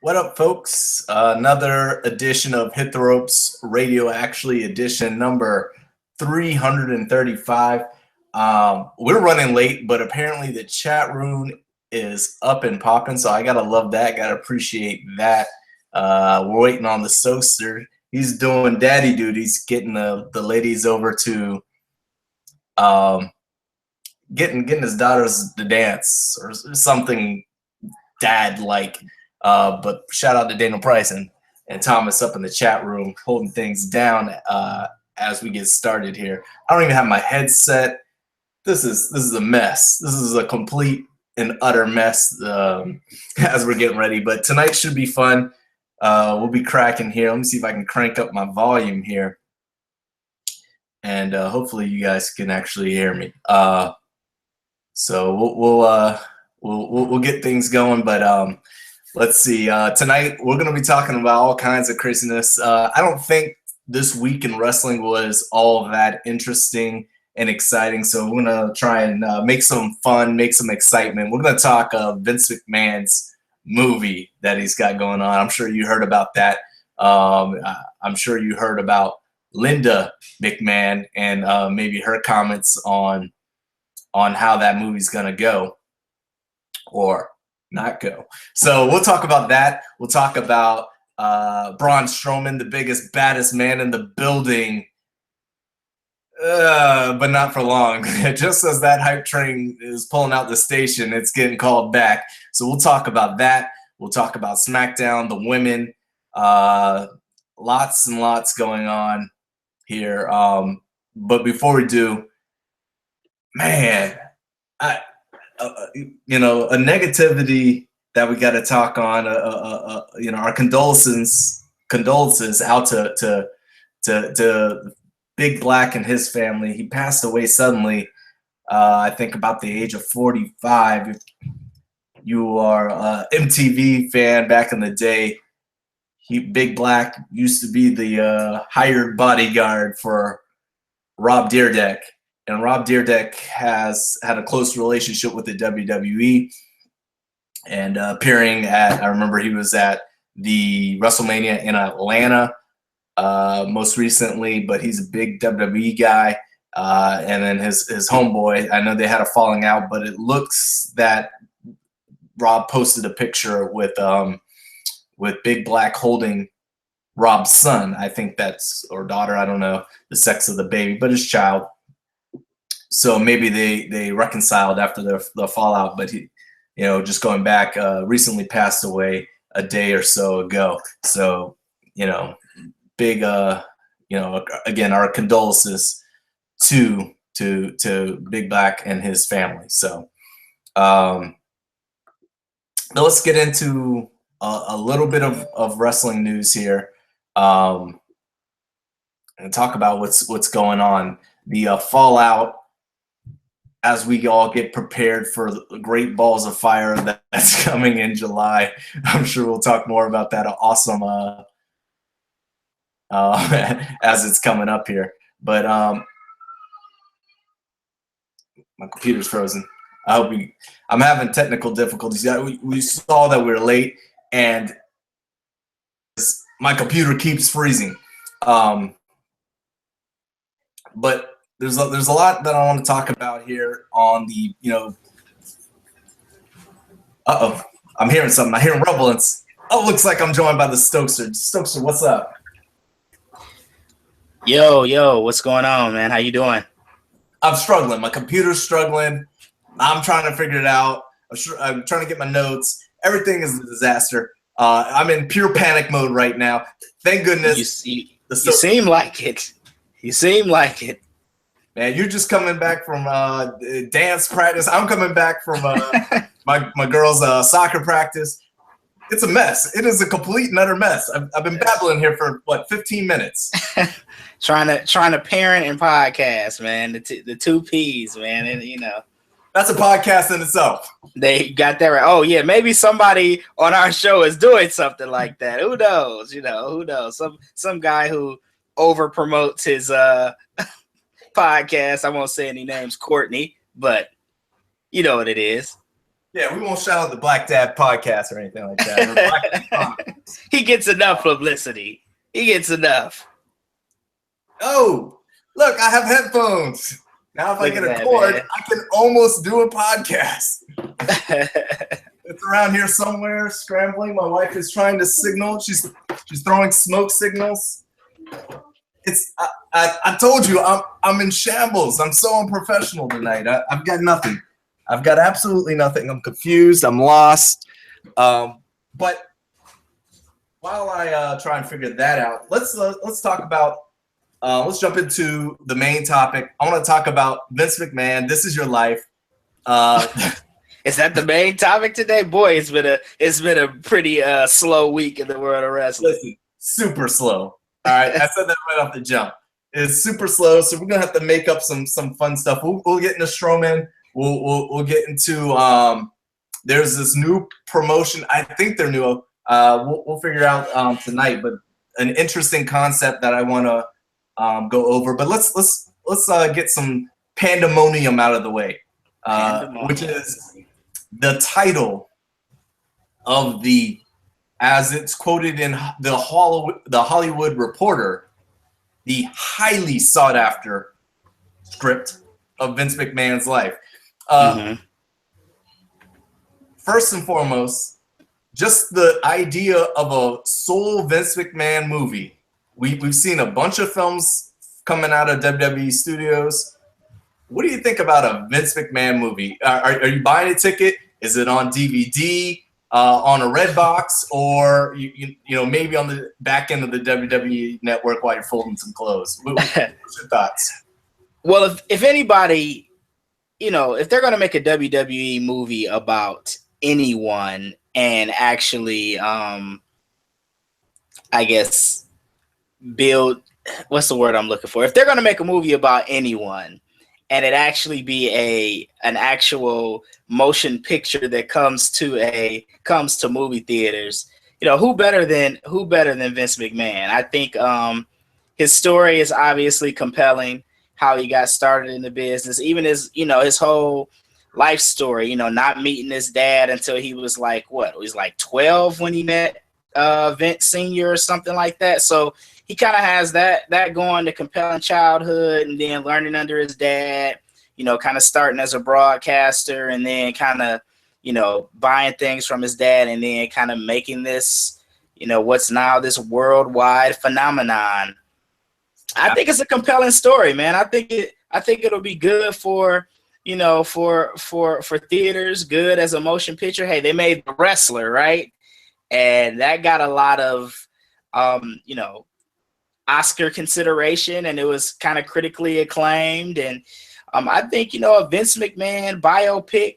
What up, folks? Another edition of Hit the Ropes Radio, actually edition number 335. We're running late, but apparently the chat room is up and popping, so I gotta love that. Gotta appreciate that. We're waiting on the Soaster. He's doing daddy duties, getting the ladies over to getting his daughters to dance or something dad like. But shout out to Daniel Price and Thomas up in the chat room holding things down as we get started here. I don't even have my headset. This is a mess. This is a complete and utter mess as we're getting ready. But tonight should be fun. We'll be cracking here. Let me see if I can crank up my volume here, and hopefully you guys can actually hear me. So we'll get things going, but let's see. Tonight we're going to be talking about all kinds of craziness. I don't think this week in wrestling was all that interesting and exciting, so we're going to try and make some fun, make some excitement. We're going to talk Vince McMahon's movie that he's got going on. I'm sure you heard about that. I'm sure you heard about Linda McMahon and maybe her comments on how that movie's going to go or not go. So we'll talk about that. We'll talk about Braun Strowman, the biggest, baddest man in the building, but not for long. Just as that hype train is pulling out the station, it's getting called back. So we'll talk about that. We'll talk about SmackDown, the women, lots and lots going on here. But before we do, man, a negativity that we got to talk on. Our condolences out to Big Black and his family. He passed away suddenly. I think about the age of 45. If you are a MTV fan back in the day, Big Black used to be the hired bodyguard for Rob Dyrdek. And Rob Dyrdek has had a close relationship with the WWE, and appearing at, I remember he was at the WrestleMania in Atlanta most recently, but he's a big WWE guy. And then his homeboy, I know they had a falling out, but it looks that Rob posted a picture with Big Black holding Rob's son. I think that's, or daughter, I don't know the sex of the baby, but his child. So maybe they reconciled after the fallout, but he, just going back, recently passed away a day or so ago. So, big, again, our condolences to Big Black and his family. So, now let's get into a little bit of wrestling news here, and talk about what's going on. The fallout, as we all get prepared for the Great Balls of Fire that's coming in July. I'm sure we'll talk more about that awesome as it's coming up here. But my computer's frozen. I'm having technical difficulties. We saw that we were late, and my computer keeps freezing. But there's a lot that I want to talk about here on the, I'm hearing something. I'm hearing rumblings. Oh, looks like I'm joined by the Stokester. Stokester, what's up? Yo, what's going on, man? How you doing? I'm struggling. My computer's struggling. I'm trying to figure it out. I'm trying to get my notes. Everything is a disaster. I'm in pure panic mode right now. Thank goodness. You seem like it. You seem like it. Man, you're just coming back from dance practice. I'm coming back from my girls' soccer practice. It's a mess. It is a complete and utter mess. I've been babbling here for 15 minutes. trying to parent and podcast, man. The two P's, man. And that's a podcast in itself. They got that right. Oh yeah, maybe somebody on our show is doing something like that. Who knows? Who knows? Some guy who over promotes his podcast. I won't say any names, Courtney, but you know what it is. Yeah, we won't shout out the Black Dad podcast or anything like that. Or Black Dad He gets enough publicity. He gets enough. Oh, look, I have headphones. Now if I get a cord, I can almost do a podcast. It's around here somewhere, scrambling. My wife is trying to signal. She's throwing smoke signals. I told you I'm in shambles. I'm so unprofessional tonight. I've got nothing. I've got absolutely nothing. I'm confused. I'm lost. But while I try and figure that out, let's talk about. Let's jump into the main topic. I want to talk about Vince McMahon. This is your life. Is that the main topic today? Boy, it's been a pretty slow week in the world of wrestling. Listen, super slow. All right, I said that right off the jump. It's super slow, so we're gonna have to make up some fun stuff. We'll get into Strowman. We'll get into there's this new promotion. I think they're new. We'll figure out tonight, but an interesting concept that I want to go over. But let's get some pandemonium out of the way, which is the title of the, as it's quoted in the Hollywood Reporter, the highly sought after script of Vince McMahon's life. First and foremost, just the idea of a sole Vince McMahon movie. We've seen a bunch of films coming out of WWE studios. What do you think about a Vince McMahon movie? Are you buying a ticket? Is it on DVD, on a Redbox, or you know maybe on the back end of the WWE network while you're folding some clothes? What's your thoughts? Well, if anybody, if they're going to make a WWE movie about anyone and actually, I guess, build, what's the word I'm looking for? If they're going to make a movie about anyone and it actually be an actual motion picture that comes to movie theaters, who better than Vince McMahon? I think his story is obviously compelling. How he got started in the business, even his whole life story. Not meeting his dad until he was like 12 when he met Vince Sr. or something like that. So he kind of has that going, the compelling childhood, and then learning under his dad, kind of starting as a broadcaster, and then kind of, buying things from his dad, and then kind of making this, what's now this worldwide phenomenon. I think it's a compelling story, man. I think it'll be good for theaters, good as a motion picture. Hey, they made The Wrestler, right? And that got a lot of Oscar consideration, and it was kind of critically acclaimed. And I think a Vince McMahon biopic,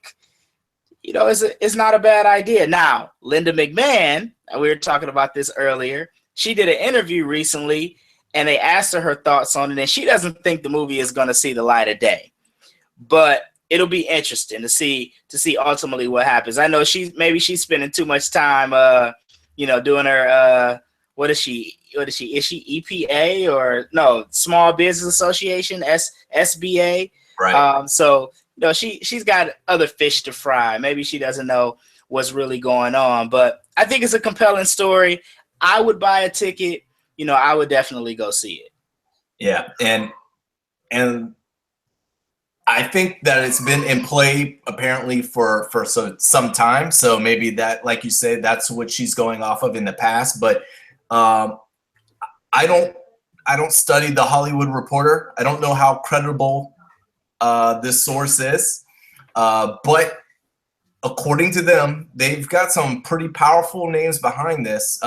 is not a bad idea. Now, Linda McMahon, we were talking about this earlier. She did an interview recently, and they asked her thoughts on it, and she doesn't think the movie is going to see the light of day. But it'll be interesting to see ultimately what happens. I know she's spending too much time, doing her what is she? Is she EPA or no? Small Business Association, SBA. Right. So she's got other fish to fry. Maybe she doesn't know what's really going on. But I think it's a compelling story. I would buy a ticket. I would definitely go see it. Yeah, and I think that it's been in play apparently for some time. So maybe that, like you said, that's what she's going off of in the past. But I don't study the Hollywood Reporter. I don't know how credible this source is, but according to them, they've got some pretty powerful names behind this.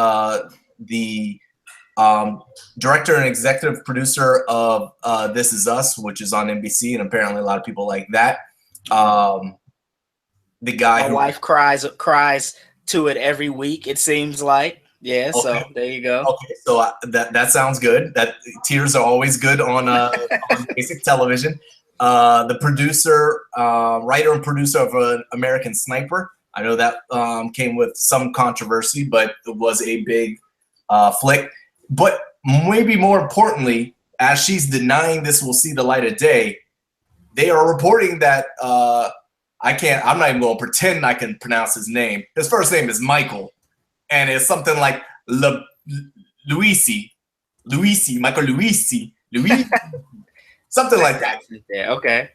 The director and executive producer of This Is Us, which is on NBC, and apparently a lot of people like that. The guy My wife cries to it every week, it seems like. Yeah, okay. So there you go. Okay, so that sounds good. That tears are always good on basic television. The producer, writer and producer of American Sniper. I know that came with some controversy, but it was a big flick. But maybe more importantly, as she's denying this will see the light of day, they are reporting that I'm not even going to pretend I can pronounce his name. His first name is Michael, and it's something like Luisi, Michael Luisi, something like that. Yeah, okay.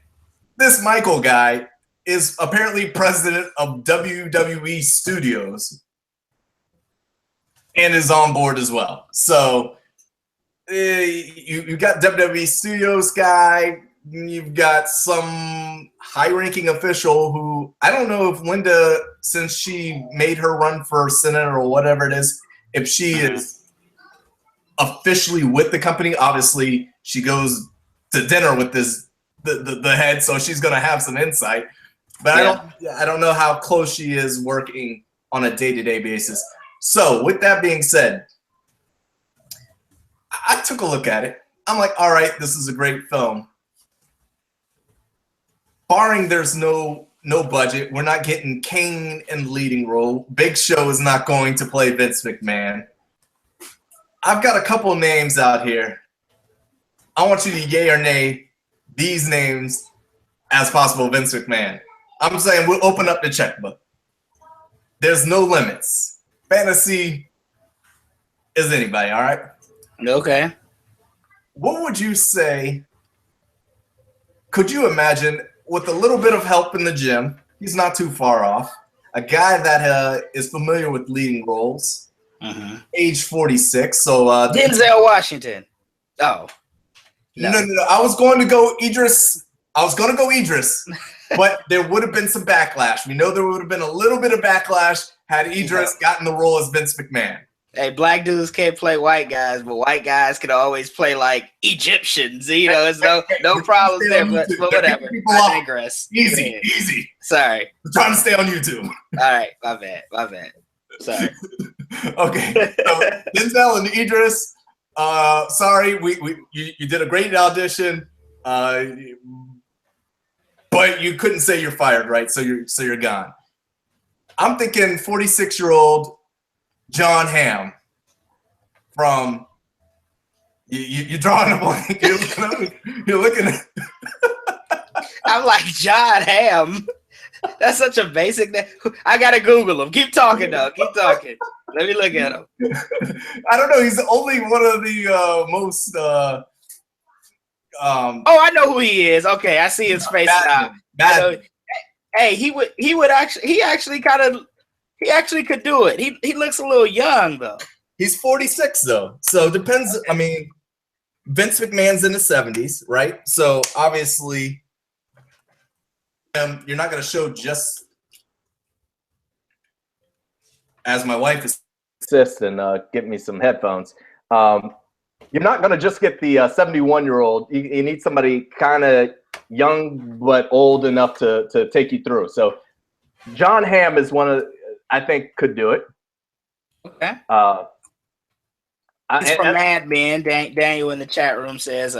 This Michael guy is apparently president of WWE Studios and is on board as well. So you got WWE Studios guy. You've got some high-ranking official who I don't know if Linda, since she made her run for Senate or whatever it is, if she is officially with the company. Obviously, she goes to dinner with the head, so she's going to have some insight. But I don't know how close she is working on a day-to-day basis. So with that being said, I took a look at it. I'm like, all right, this is a great film. Barring there's no budget, we're not getting Kane in the leading role. Big Show is not going to play Vince McMahon. I've got a couple names out here. I want you to yay or nay these names as possible Vince McMahon. I'm saying we'll open up the checkbook. There's no limits. Fantasy is anybody, all right? Okay. What would you say? Could you imagine, with a little bit of help in the gym, he's not too far off, a guy that is familiar with leading roles, age 46. So Denzel Washington. Oh. No. I was going to go Idris. But there would have been some backlash. We know there would have been a little bit of backlash had Idris gotten the role as Vince McMahon. Hey, black dudes can't play white guys, but white guys can always play like Egyptians. You know, there's no problem there, but whatever. I digress. Easy. Sorry. I'm trying to stay on YouTube. All right, my bad. Sorry. Okay, so Denzel and Idris, sorry, you did a great audition, but you couldn't say you're fired, right? So you're gone. I'm thinking 46-year-old John Hamm from you're drawing a blank. You're looking at I'm like, John Hamm. That's such a basic name. I gotta Google him. Keep talking though. Keep talking. Let me look at him. I don't know. He's only one of the most oh, I know who he is. Okay, I see his face now. Hey, he actually could do it. He looks a little young though. He's 46 though. So it depends. I mean, Vince McMahon's in his 70s, right? So obviously you're not going to show just as my wife insists and get me some headphones. You're not going to just get the 71-year-old. You need somebody kind of young but old enough to take you through. So John Hamm is one of, I think, could do it. Okay. He's from Mad Men. Daniel in the chat room says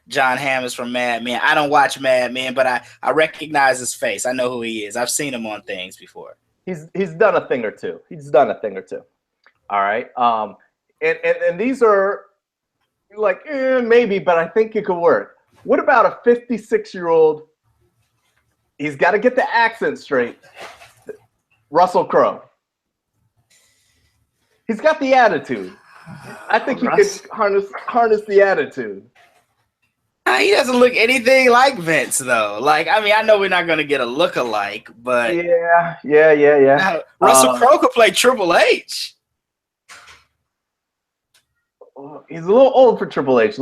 John Hamm is from Mad Men. I don't watch Mad Men, but I recognize his face. I know who he is. I've seen him on things before. He's done a thing or two. All right. And these are like maybe, but I think it could work. What about a 56-year-old? He's got to get the accent straight. Russell Crowe. He's got the attitude. I think he could harness the attitude. He doesn't look anything like Vince, though. Like, I mean, I know we're not going to get a look-alike, but yeah. Russell Crowe could play Triple H. He's a little old for Triple H.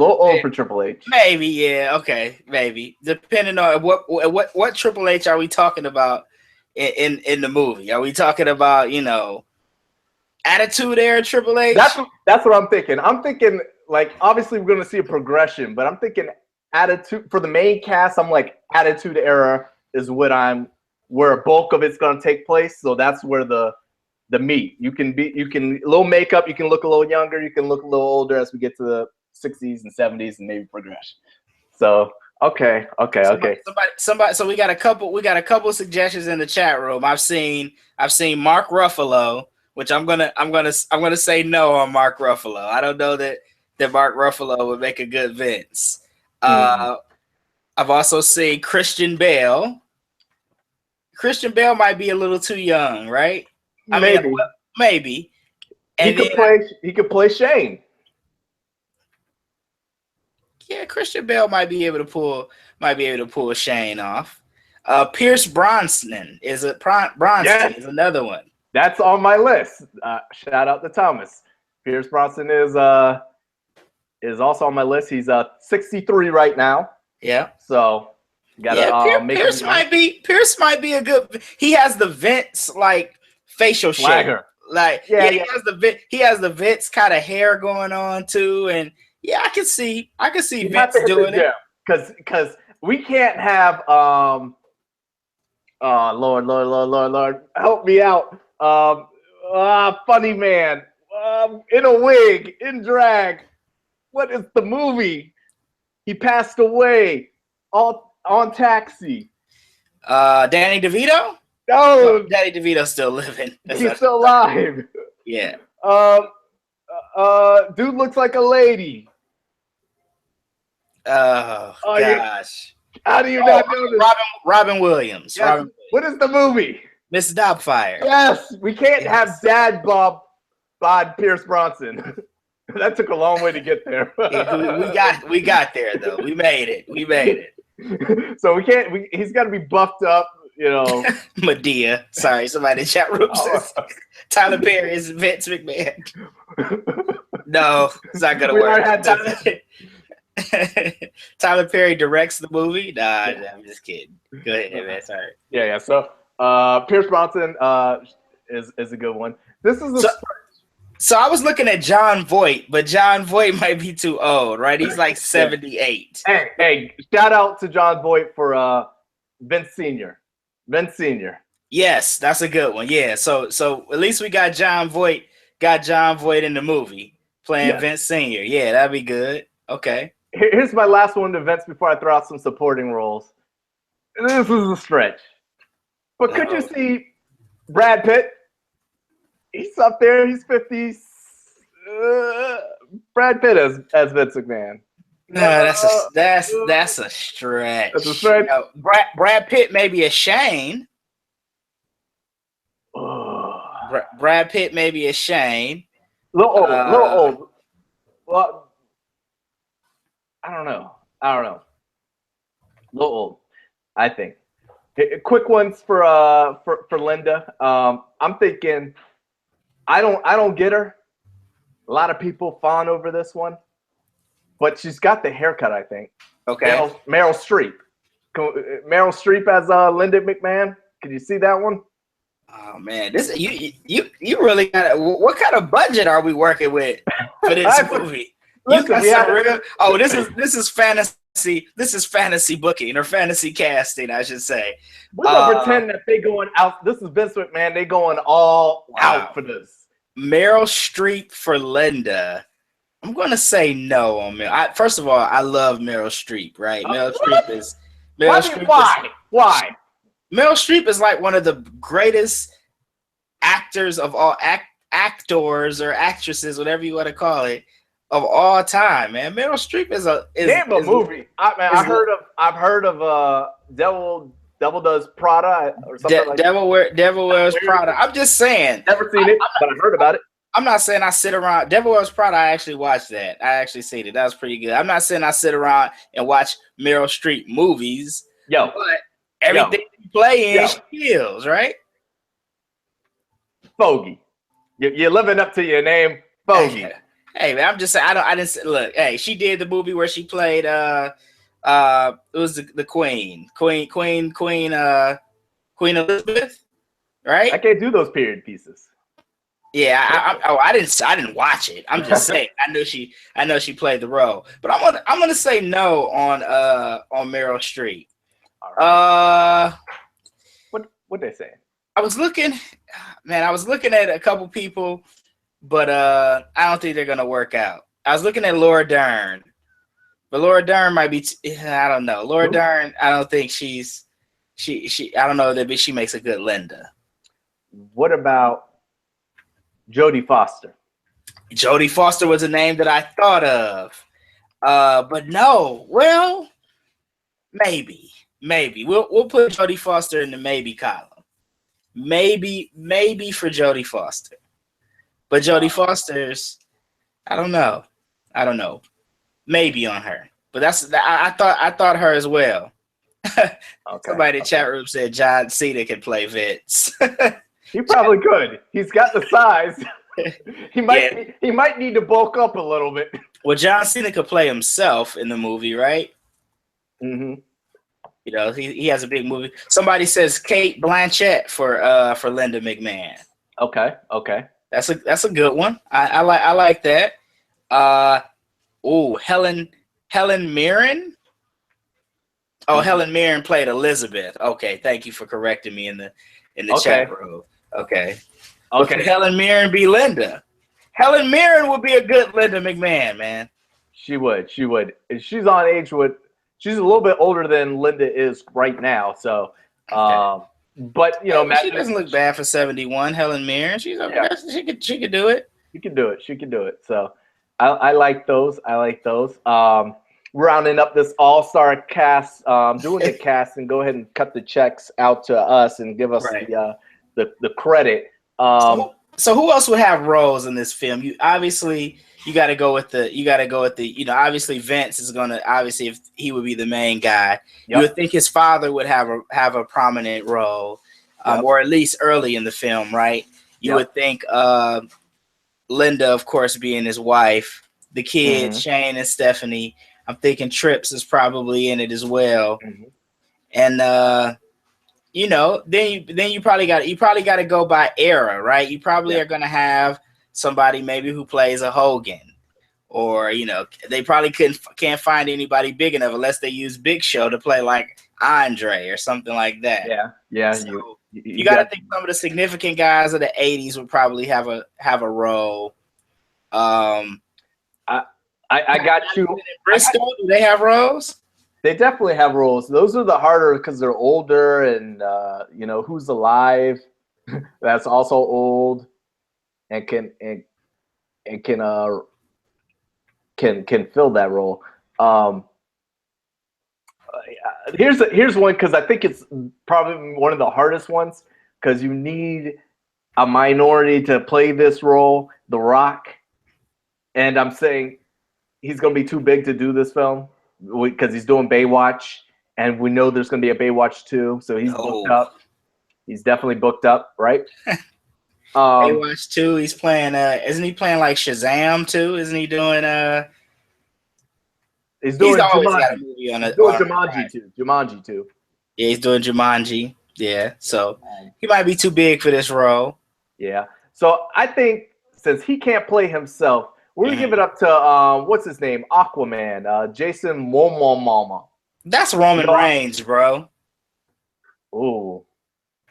Maybe, yeah, okay, maybe. Depending on what Triple H are we talking about in the movie? Are we talking about, Attitude Era Triple H? That's what I'm thinking. I'm thinking, like, obviously we're going to see a progression, but I'm thinking attitude for the main cast. I'm like, Attitude Era is where a bulk of it's going to take place. So that's where the meat. You can a little makeup. You can look a little younger. You can look a little older as we get to the 60s and 70s and maybe progression. So okay. Somebody. So we got a couple suggestions in the chat room. I've seen Mark Ruffalo. Which I'm gonna say no on Mark Ruffalo. I don't know that Mark Ruffalo would make a good Vince. I've also seen Christian Bale. Christian Bale might be a little too young, right? I Maybe. mean, well, maybe. He And could play. He could play Shane. yeah, Christian Bale might be able to pull Shane off. Pierce Brosnan is another one. That's on my list. Shout out to Thomas. Pierce Brosnan is also on my list. He's 63 right now. Yeah. So gotta Pierce might be a good. He has the Vince like facial shape. Like he has the Vince kind of hair going on too, and yeah, I can see Vince doing it. Because we can't have Lord, help me out. Funny man in a wig, in drag. What is the movie? He passed away on Taxi. Danny DeVito? No, Danny DeVito's still living. He's still alive. Yeah. Dude looks like a lady. Oh gosh. How do you not know this? Robin Williams. Yes. What is the movie? Miss Doubtfire. Yes, we can't have Dad Bod Pierce Brosnan. That took a long way to get there. we got there though. We made it. So we can't. He's got to be buffed up. You know. Medea. Sorry, somebody in the chat room says Tyler Perry is Vince McMahon. No, it's not gonna work. Tyler Perry directs the movie. Nah, I'm just kidding. Go ahead, man. Sorry. Yeah. So Pierce Brosnan is a good one. This is so I was looking at John Voight, but John Voight might be too old, right? He's like 78. Hey, shout out to John Voight for Vince Sr. Vince Sr. Yes, that's a good one. Yeah. So at least we got John Voight in the movie playing Vince Sr. Yeah, that'd be good. Okay. Here's my last one to Vince before I throw out some supporting roles. This is a stretch. But could you see Brad Pitt? He's up there. He's 50. Brad Pitt as Vince McMahon. No, that's a stretch. That's a stretch. You know, Brad Pitt may be a Shane. Brad Pitt may be a Shane. Little old. Well, I don't know. A little old, I think. Quick ones for Linda. I'm thinking. I don't get her. A lot of people fawn over this one, but she's got the haircut. I think. Okay. Meryl Streep. Meryl Streep as Linda McMahon. Can you see that one? Oh man, this you really got. What kind of budget are we working with for this movie? Listen, this is fantasy. This is fantasy booking or fantasy casting, I should say. We're gonna pretend that they going out. This is Vince McMahon. They going all out for this. Meryl Streep for Linda. I'm gonna say no on Meryl. First of all, I love Meryl Streep. Right? Meryl Streep is. Why? Meryl Streep is like one of the greatest actors of all actors or actresses, whatever you want to call it, of all time, man. Meryl Streep is a movie. I've heard of Devil Does Prada or something like that. Devil Wears Prada. I'm just saying. Never seen it, but I heard about it. I'm not saying I sit around. Devil Wears Prada. I actually watched that. I actually seen it. That was pretty good. I'm not saying I sit around and watch Meryl Streep movies. But everything you play in, she kills, right? Bogey. You're living up to your name, Bogey. Hey man, I'm just saying. I didn't look. Hey, she did the movie where she played. It was the Queen Elizabeth, right? I can't do those period pieces. Yeah, I didn't watch it. I'm just saying. I know she played the role, but I'm gonna say no on Meryl Streep. Right. What they say? I was looking at a couple people, but I don't think they're gonna work out. I was looking at Laura Dern, but Laura Dern might be. I don't know. Laura Dern. I don't think she. I don't know that she makes a good Linda. What about Jodie Foster? Jodie Foster was a name that I thought of, but no. Well, maybe. Maybe we'll put Jodie Foster in the maybe column. Maybe for Jodie Foster, but Jodie Foster's, I don't know. Maybe on her, but I thought her as well. Okay. Somebody in the chat room said John Cena can play Vince. He probably could. He's got the size. He might need to bulk up a little bit. Well, John Cena could play himself in the movie, right? Mm-hmm. You know, he has a big movie. Somebody says Kate Blanchett for Linda McMahon. Okay. That's a good one. I like that. Helen Mirren. Oh, Helen Mirren played Elizabeth. Okay, thank you for correcting me in the chat room. Okay. Could Helen Mirren be Linda? Helen Mirren would be a good Linda McMahon, man. She would. She's on age with. She's a little bit older than Linda is right now. So, but you know, she doesn't look bad for 71. Helen Mirren, she's okay. Yeah. She could do it. She could do it. So, I like those. Rounding up this all-star cast, doing the cast, and go ahead and cut the checks out to us and give us the credit. So who else would have roles in this film? You got to go with the obviously Vince is going to, obviously, if he would be the main guy. Yep. You would think his father would have a prominent role, or at least early in the film, right? You would think Linda, of course, being his wife, the kids, Shane and Stephanie. I'm thinking Trips is probably in it as well. Mm-hmm. And then you probably got to go by era, right? You probably are going to have somebody maybe who plays a Hogan, or they probably can't find anybody big enough unless they use Big Show to play like Andre or something like that. Yeah. So you got to think some of the significant guys of the '80s would probably have a role. I got you. Briscoe, do they have roles? They definitely have roles. Those are the harder because they're older, and who's alive that's also old and can fill that role. Here's one, because I think it's probably one of the hardest ones, because you need a minority to play this role. The Rock, and I'm saying he's going to be too big to do this film because he's doing Baywatch, and we know there's going to be a Baywatch 2, so he's booked up. He's definitely booked up, right? Baywatch 2, he's playing, isn't he playing like Shazam too? Isn't he doing, he's doing always Jumanji. got a movie on Jumanji 2. Yeah, he's doing Jumanji. Yeah, so he might be too big for this role. Yeah. So I think since he can't play himself, we're going to give it up to, what's his name? Aquaman, Jason Momoa. That's Roman Reigns, bro. Ooh.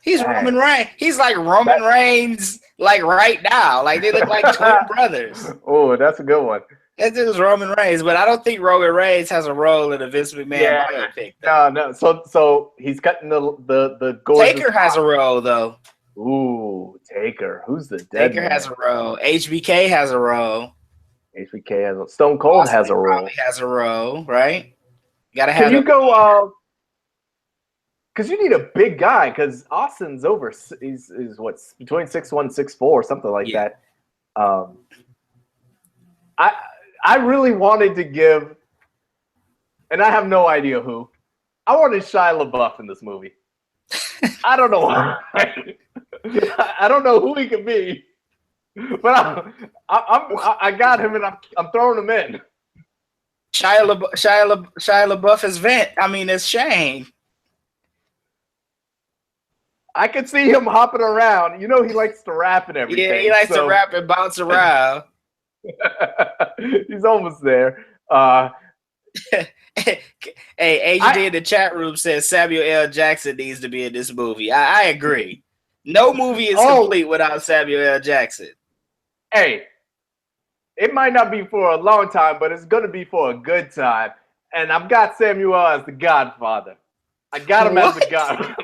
He's Roman Reigns. He's like Roman Reigns, like right now. Like they look like twin brothers. Oh, that's a good one. That dude's Roman Reigns, but I don't think Roman Reigns has a role in a Vince McMahon biopic. No. So he's cutting the Taker has a role though. Ooh, Taker. Who's the dead Taker man? has a role. HBK has a role. HBK has a Stone Cold Austin has a role. Probably has a role, right? Gotta have. Can you go? Because you need a big guy. Because Austin's over. He's what, between 6'1", 6'4", something like that. I really wanted to give, and I have no idea who. I wanted Shia LaBeouf in this movie. I don't know why. I don't know who he could be, but I got him, and I'm throwing him in. Shia LaBeouf is it's Shane. I could see him hopping around. He likes to rap and everything. Yeah, he likes to rap and bounce around. He's almost there. Hey, AJ in the chat room says Samuel L. Jackson needs to be in this movie. I agree. No movie is complete without Samuel L. Jackson. Hey, it might not be for a long time, but it's going to be for a good time. And I've got Samuel as the Godfather. I got him as the Godfather.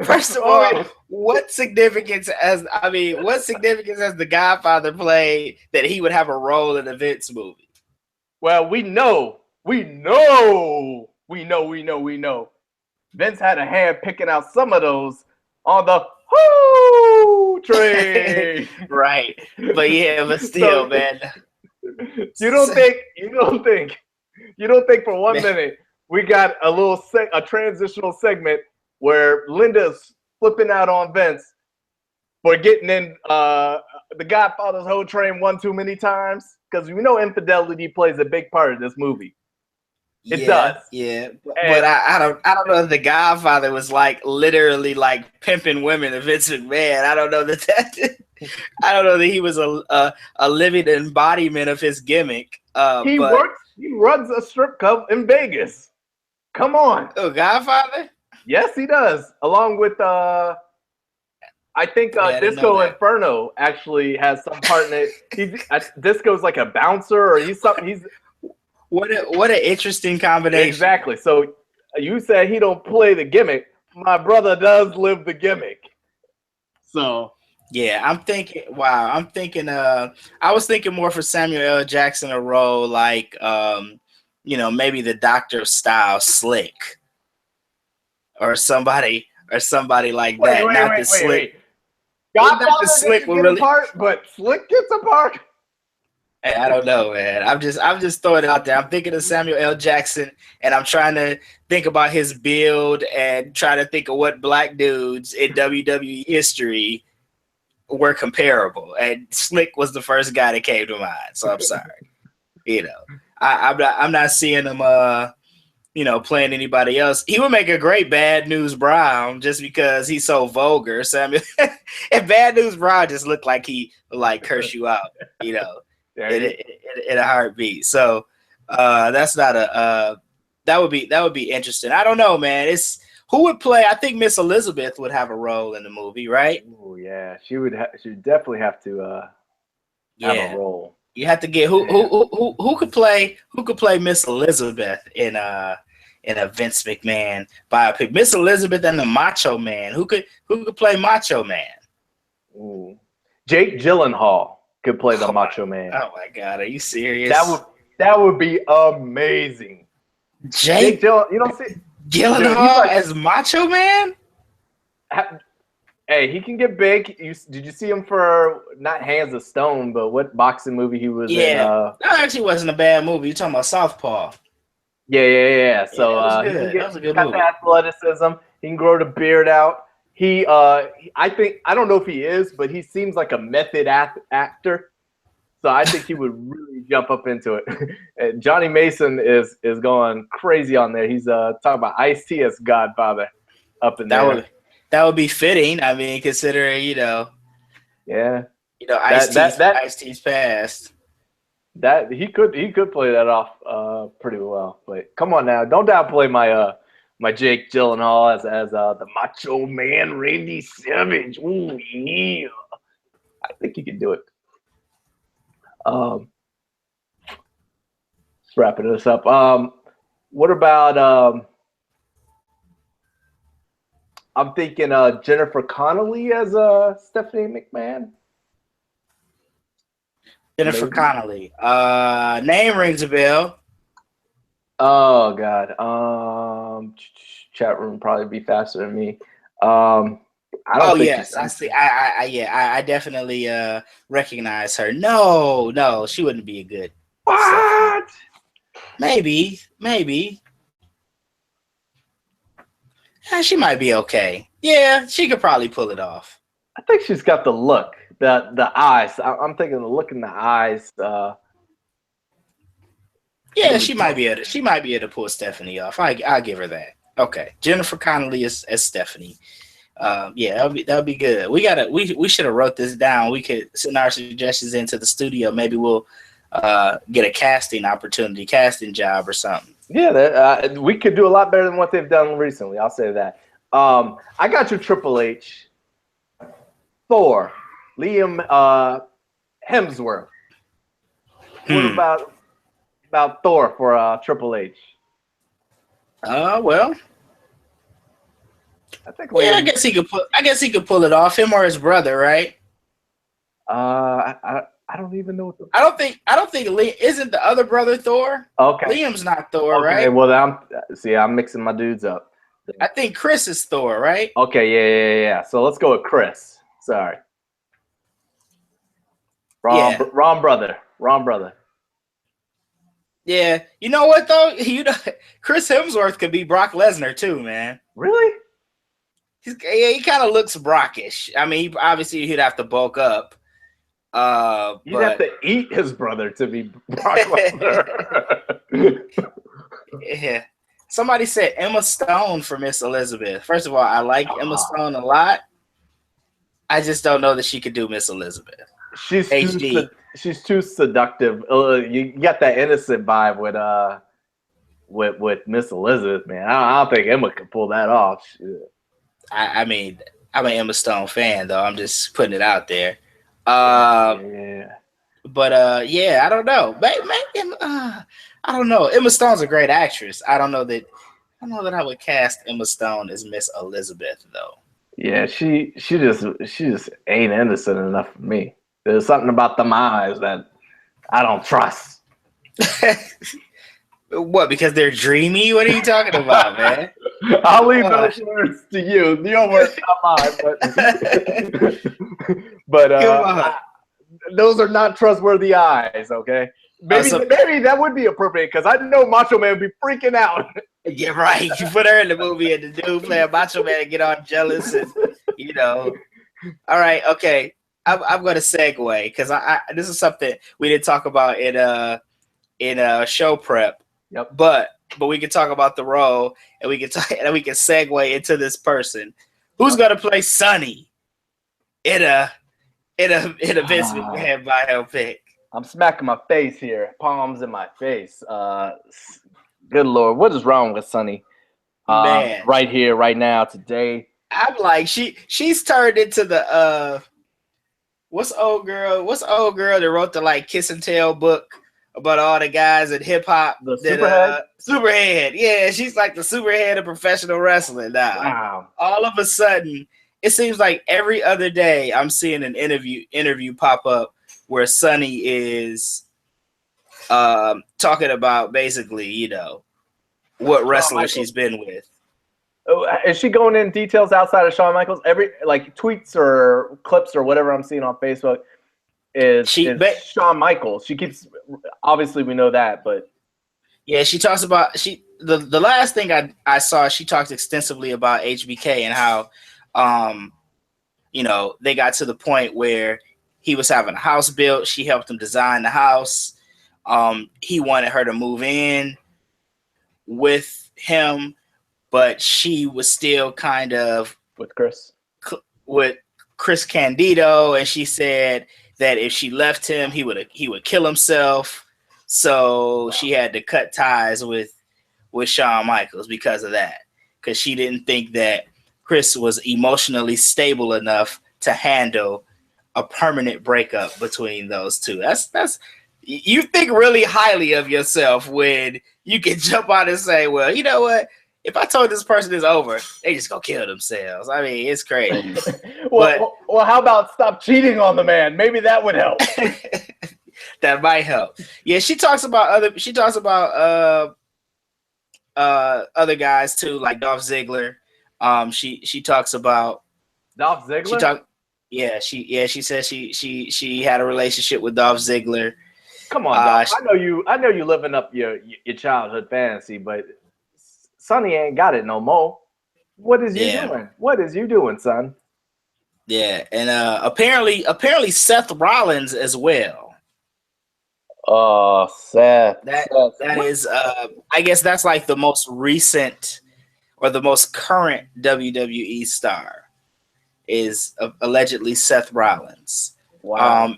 First of all, what significance has the Godfather played that he would have a role in a Vince movie? Well, we know we know. Vince had a hand picking out some of those on the whoo train. Right. But yeah, but still, man. You don't think for 1 minute we got a transitional segment where Linda's flipping out on Vince for getting in the Godfather's whole train one too many times? Because we know infidelity plays a big part of this movie. It does. Yeah. But I don't know if the Godfather was like literally like pimping women to Vince McMahon. I don't know I don't know that he was a living embodiment of his gimmick. He runs a strip club in Vegas. Come on. Oh, Godfather? Yes, he does. Along with I think Disco Inferno actually has some part in it. Disco's like a bouncer, or he's something. He's what an interesting combination. Exactly. So you said he don't play the gimmick. My brother does live the gimmick. So yeah, I'm thinking. Wow, I was thinking more for Samuel L. Jackson a role like, maybe the Doctor of Style, Slick, or somebody like that. Not the Slick. Godfather Slick will really part, but Slick gets a part. Hey, I don't know, man. I'm just throwing it out there. I'm thinking of Samuel L. Jackson, and I'm trying to think about his build and try to think of what black dudes in WWE history were comparable. And Slick was the first guy that came to mind. So I'm sorry. I'm not seeing him playing anybody else. He would make a great Bad News Brown just because he's so vulgar. Samuel and Bad News Brown just looked like he would curse you out, in a heartbeat. So that's not that would be interesting. I don't know, man. Who would play? I think Miss Elizabeth would have a role in the movie, right? Oh yeah, she would definitely have to have a role. You have to get who could play Miss Elizabeth in a Vince McMahon biopic. Miss Elizabeth and the Macho Man. Who could play Macho Man? Ooh. Jake Gyllenhaal could play the Macho Man. Oh my God, are you serious? That would be amazing. Jake Gyllenhaal, you don't see Gyllenhaal as Macho Man? Hey, he can get big. Did you see him for not Hands of Stone, but what boxing movie he was in? Yeah, that actually wasn't a bad movie. You're talking about Southpaw. Yeah. So that was a good movie. Athleticism. He can grow the beard out. I don't know if he is, but he seems like a method actor. So I think he would really jump up into it. And Johnny Mason is going crazy on there. He's talking about Ice-T as Godfather up in there. That would be fitting. I mean, considering yeah, Ice-T's past. That he could play that off pretty well. But come on now, don't downplay my Jake Gyllenhaal as the Macho Man Randy Savage. Ooh yeah, I think he can do it. Let's wrapping this up. What about I'm thinking Jennifer Connelly as Stephanie McMahon. Jennifer Connelly. Name rings a bell. Oh God. Chat room probably be faster than me. I definitely recognize her. No, she wouldn't be a good. What? Maybe. She might be okay. Yeah, she could probably pull it off. I think she's got the look, the eyes. I'm thinking the look in the eyes. Yeah, she might be able to pull Stephanie off. I'll give her that. Okay, Jennifer Connelly as Stephanie. Yeah, that'll be good. We should have wrote this down. We could send our suggestions into the studio. Maybe we'll get a casting job or something. Yeah, we could do a lot better than what they've done recently. I'll say that. I got your Triple H. Thor, Liam Hemsworth. What about Thor for Triple H? Well, I think. I guess he could pull it off. Him or his brother, right? I I don't even know what the. I don't think Liam isn't the other brother Thor. Okay. Liam's not Thor, Okay. right? Well, I'm mixing my dudes up. I think Chris is Thor, right? Okay. Yeah. So let's go with Chris. Sorry. Wrong brother. Yeah. You know what though? Chris Hemsworth could be Brock Lesnar too, man. Really? He kind of looks Brockish. I mean, obviously he'd have to bulk up. You'd have to eat his brother to be Brock Lesnar. Yeah. Somebody said Emma Stone for Miss Elizabeth. First of all, I like Emma Stone a lot. I just don't know that she could do Miss Elizabeth. She's too seductive. You get that innocent vibe with Miss Elizabeth, man. I don't think Emma could pull that off. Shit. I mean, I'm an Emma Stone fan, though. I'm just putting it out there. Yeah. But yeah, I don't know. I don't know. Emma Stone's a great actress. I don't know that I would cast Emma Stone as Miss Elizabeth, though. Yeah, she just ain't innocent enough for me. There's something about them eyes that I don't trust. What? Because they're dreamy? What are you talking about, man? I'll leave those words to you. Your words, not mine. But those are not trustworthy eyes. Okay, maybe that would be appropriate because I know Macho Man would be freaking out. Yeah, right. You put her in the movie and the dude playing Macho Man get all jealous and All right, okay. I'm going to segue because this is something we didn't talk about in show prep. Yep. But we can talk about the role and we can segue into this person who's going to play Sonny in a Vince McMahon biopic. I'm smacking my face here, palms in my face. Good Lord, what is wrong with Sonny? Man, right here, right now, today. I'm like she's turned into the what's old girl that wrote the Kiss and Tell book about all the guys in hip hop. The Superhead? Superhead. Yeah, she's like the Superhead of professional wrestling now. Wow. All of a sudden, it seems like every other day I'm seeing an interview pop up where Sonny is talking about basically, what wrestler she's been with. Is she going in details outside of Shawn Michaels? Every tweets or clips or whatever I'm seeing on Facebook is Shawn Michaels. She keeps, obviously we know that, but yeah, she talks about the last thing I saw, she talked extensively about HBK and how they got to the point where he was having a house built. She helped him design the house. He wanted her to move in with him, but she was still kind of with Chris Candido, and she said that if she left him, he would kill himself. So she had to cut ties with Shawn Michaels because of that, because she didn't think that Chris was emotionally stable enough to handle a permanent breakup between those two. That's you think really highly of yourself when you can jump out and say, well, you know what? If I told this person it's over, they just gonna kill themselves. I mean, it's crazy. well, how about stop cheating on the man? Maybe that would help. That might help. Yeah, she talks about other guys too, like Dolph Ziggler. She talks about Dolph Ziggler. She says she had a relationship with Dolph Ziggler. Come on, Dolph. I know you living up your childhood fantasy, but Sonny ain't got it no more. What is you doing? What is you doing, son? Yeah, and apparently Seth Rollins as well. Oh, Seth. That is I guess that's like the most recent or the most current WWE star is allegedly Seth Rollins. Wow.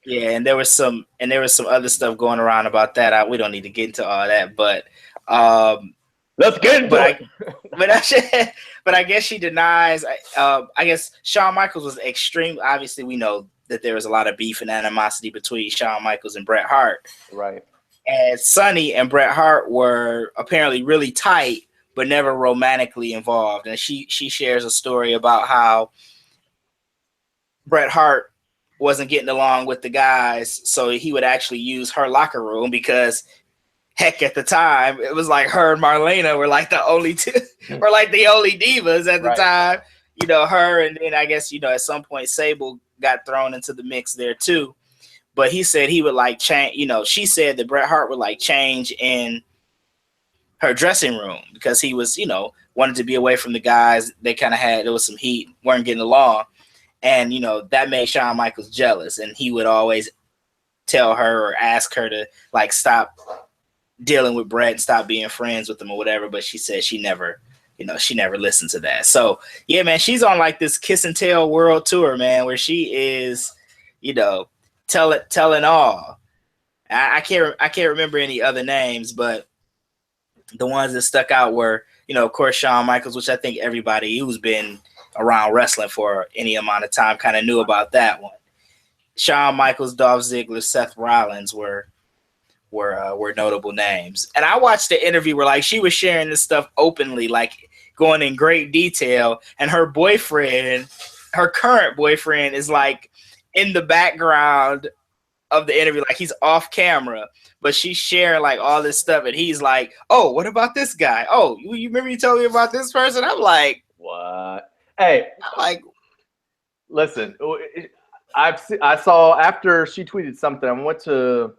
Yeah, and there was some other stuff going around about that. We don't need to get into all that, but let's get into it. But I guess she denies. I guess Shawn Michaels was extreme. Obviously, we know that there was a lot of beef and animosity between Shawn Michaels and Bret Hart. Right. And Sonny and Bret Hart were apparently really tight, but never romantically involved. And she shares a story about how Bret Hart wasn't getting along with the guys, so he would actually use her locker room because heck, at the time it was like her and Marlena were like the only two, or like the only divas at the time. You know, her, and then I guess, you know, at some point Sable got thrown into the mix there too. But he said he would like change, you know, she said that Bret Hart would like change in her dressing room because he was, you know, wanted to be away from the guys. They kind of there was some heat, weren't getting along. And, you know, that made Shawn Michaels jealous. And he would always tell her or ask her to like stop dealing with Bret and stop being friends with him or whatever. But she said she never, you know, she never listened to that. So yeah, man, she's on like this kiss and tell world tour, man, where she is, you know, telling all. I can't remember any other names, but the ones that stuck out were, you know, of course, Shawn Michaels, which I think everybody who's been around wrestling for any amount of time kind of knew about that one. Shawn Michaels, Dolph Ziggler, Seth Rollins were notable names. And I watched the interview where like she was sharing this stuff openly, like going in great detail. And her boyfriend, her current boyfriend, is like in the background of the interview, like he's off camera, but she's sharing like all this stuff, and he's like, "Oh, what about this guy? Oh, you remember you told me about this person?" I'm like, "What?" Hey, I'm like, listen, I saw after she tweeted something. I went to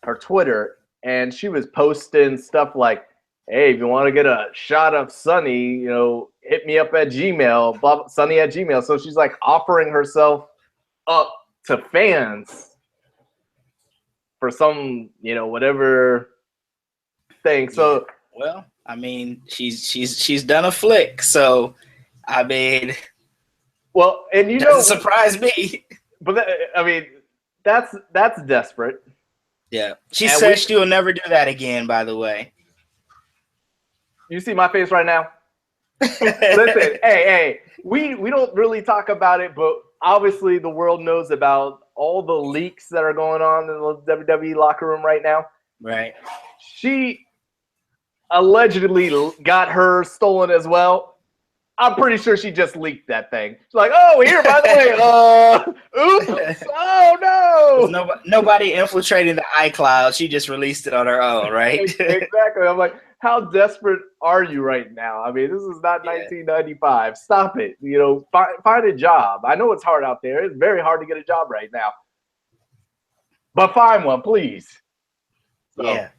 her Twitter, and she was posting stuff like, "Hey, if you want to get a shot of Sunny, you know, hit me up at Gmail, blah, Sunny at Gmail." So she's like offering herself up to fans for some, you know, whatever thing. So, well, I mean, she's done a flick, so I mean, well, and you doesn't surprise me. But I mean, that's desperate. Yeah, she says she will never do that again. By the way, you see my face right now. Listen, hey, we don't really talk about it, but obviously the world knows about all the leaks that are going on in the WWE locker room right now. Right. She allegedly got hers stolen as well. I'm pretty sure she just leaked that thing. She's like, "Oh, here, by the way, oops, oh no." Nobody infiltrating the iCloud. She just released it on her own, right? Exactly. I'm like, how desperate are you right now? I mean, this is not 1995. Stop it. You know, find a job. I know it's hard out there. It's very hard to get a job right now. But find one, please. So, yeah.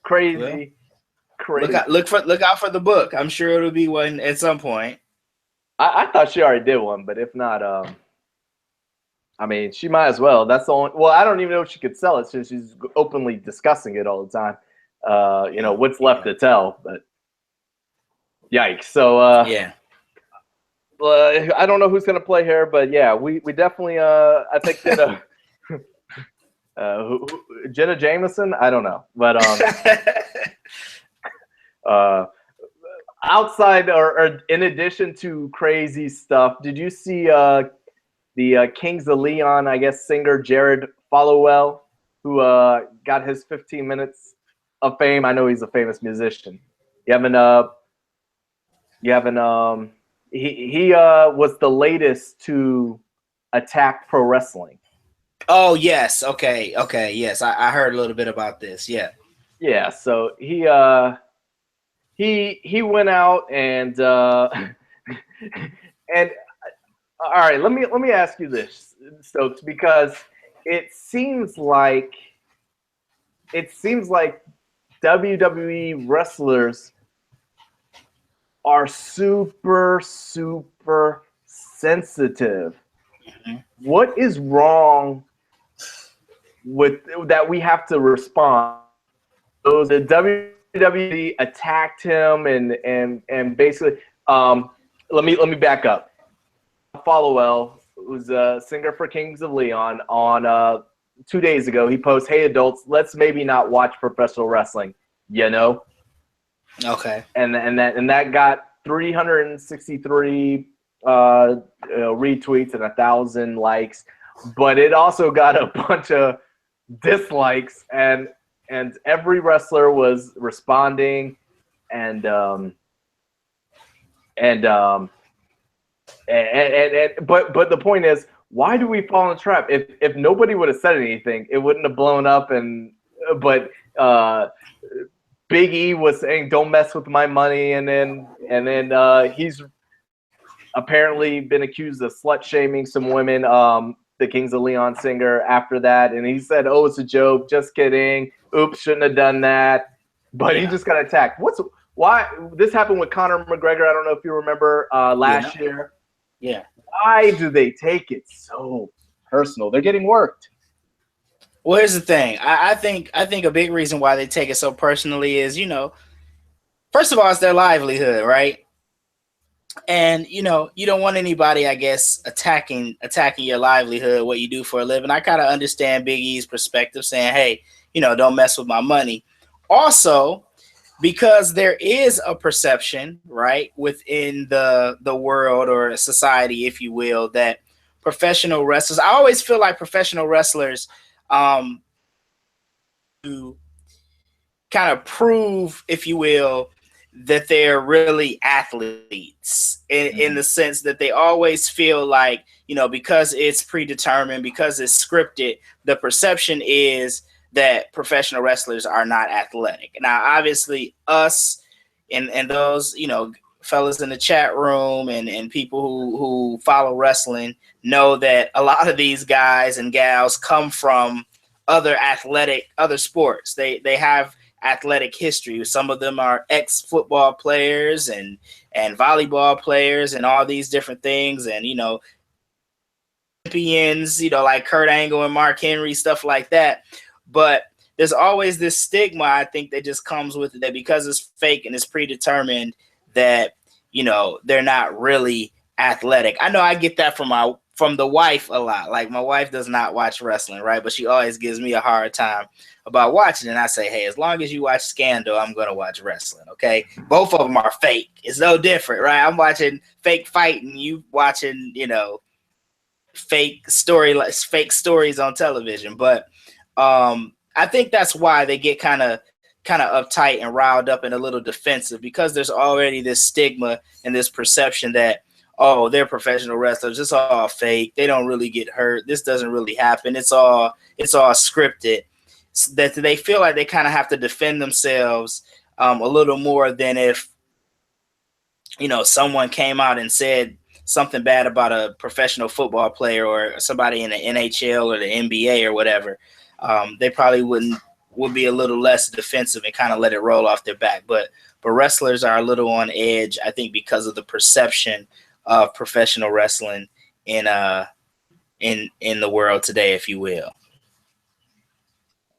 Crazy. Well, crazy. Look out for the book. I'm sure it'll be one at some point. I thought she already did one, but if not, I mean, she might as well. That's the only. Well, I don't even know if she could sell it since she's openly discussing it all the time. You know, what's left to tell, but yikes. So yeah. I don't know who's gonna play her, but yeah, we definitely I think Jenna Jameson. I don't know, but outside or in addition to crazy stuff, did you see the Kings of Leon, I guess, singer Jared Followill, who got his 15 minutes of fame? I know he's a famous musician. He was the latest to attack pro wrestling. Oh yes, okay, yes, I heard a little bit about this. Yeah, so he went out and and all right, let me ask you this, Stokes, because it seems like WWE wrestlers are super sensitive. Mm-hmm. What is wrong with that we have to respond? So the WWE attacked him and basically let me back up. Followill, who's a singer for Kings of Leon, on 2 days ago, he posted, "Hey adults, let's maybe not watch professional wrestling," you know? Okay. And that got 363 retweets and 1,000 likes, but it also got a bunch of dislikes, and every wrestler was responding, but the point is, why do we fall in the trap? If nobody would have said anything, it wouldn't have blown up. But Big E was saying, "Don't mess with my money," and then he's apparently been accused of slut shaming some women. The Kings of Leon singer after that, and he said, "Oh, it's a joke. Just kidding. Oops, shouldn't have done that." But he just got attacked. Why this happened with Conor McGregor? I don't know if you remember last year. Yeah. Why do they take it so personal? They're getting worked. Well, here's the thing. I think a big reason why they take it so personally is, first of all, it's their livelihood, right? And you don't want anybody, I guess, attacking your livelihood, what you do for a living. I kind of understand Big E's perspective, saying, "Hey, don't mess with my money." Also, because there is a perception, right, within the world or society, if you will, that professional wrestlers. I always feel like professional wrestlers, to kind of prove, if you will, that they're really athletes in the sense that they always feel like, because it's predetermined, because it's scripted, the perception is that professional wrestlers are not athletic. Now, obviously, us and those, fellas in the chat room and people who follow wrestling know that a lot of these guys and gals come from other sports. They have athletic history. Some of them are ex-football players and volleyball players and all these different things. And, champions, like Kurt Angle and Mark Henry, stuff like that. But there's always this stigma, I think, that just comes with it, that because it's fake and it's predetermined, that, they're not really athletic. I know I get that from the wife a lot. Like, my wife does not watch wrestling, right? But she always gives me a hard time about watching it. And I say, hey, as long as you watch Scandal, I'm going to watch wrestling, okay? Both of them are fake. It's no different, right? I'm watching fake fighting. You watching, fake stories on television. But I think that's why they get kind of uptight and riled up and a little defensive, because there's already this stigma and this perception that, oh, they're professional wrestlers. It's all fake. They don't really get hurt. This doesn't really happen. It's all scripted. That they feel like they kind of have to defend themselves a little more than if, someone came out and said something bad about a professional football player or somebody in the NHL or the NBA or whatever. They probably would be a little less defensive and kind of let it roll off their back. But wrestlers are a little on edge, I think, because of the perception of professional wrestling in the world today, if you will.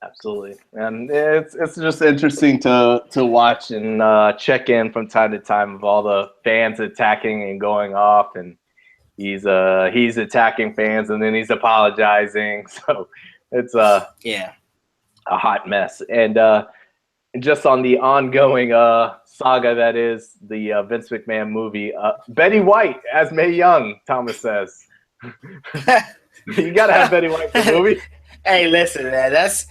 Absolutely, and it's just interesting to watch and check in from time to time of all the fans attacking and going off, and he's attacking fans and then he's apologizing. So it's a hot mess, and just on the ongoing saga that is the Vince McMahon movie, Betty White as Mae Young, Thomas says. You gotta have Betty White in the movie. Hey, listen, man. That's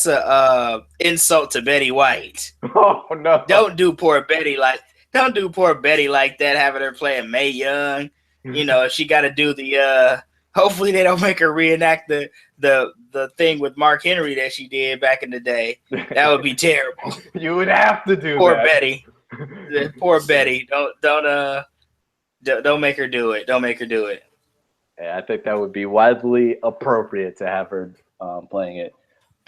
a insult to Betty White. Oh no! Don't do poor Betty like that. Having her playing Mae Young, if she got to do the. Hopefully, they don't make her reenact the thing with Mark Henry that she did back in the day. That would be terrible. You would have to do poor that. Betty. Poor Betty. Don't make her do it. Don't make her do it. Yeah, I think that would be widely appropriate to have her playing it.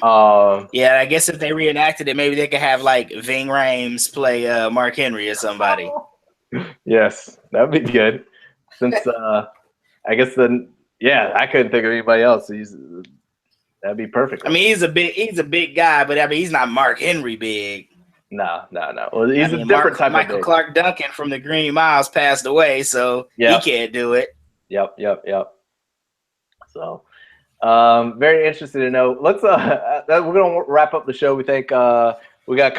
Yeah, I guess if they reenacted it, maybe they could have like Ving Rhames play Mark Henry or somebody. Yes, that'd be good. Since I guess I couldn't think of anybody else. That'd be perfect. I mean, he's a big guy, but I mean, he's not Mark Henry big. No. Well, he's a different type of Michael Clark Duncan from the Green Miles passed away, so he can't do it. Yep. So, very interested to know. Let's we're gonna wrap up the show. We think we got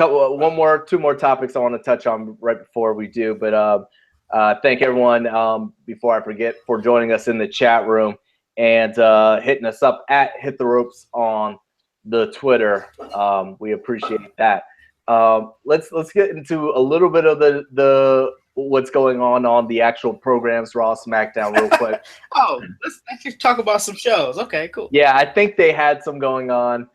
two more topics I want to touch on right before we do. But thank everyone before I forget for joining us in the chat room and hitting us up at Hit the Ropes on the Twitter. We appreciate that. Let's get into a little bit of the what's going on the actual programs, Raw, SmackDown, real quick. Let's actually talk about some shows. Okay, cool. Yeah, I think they had some going on.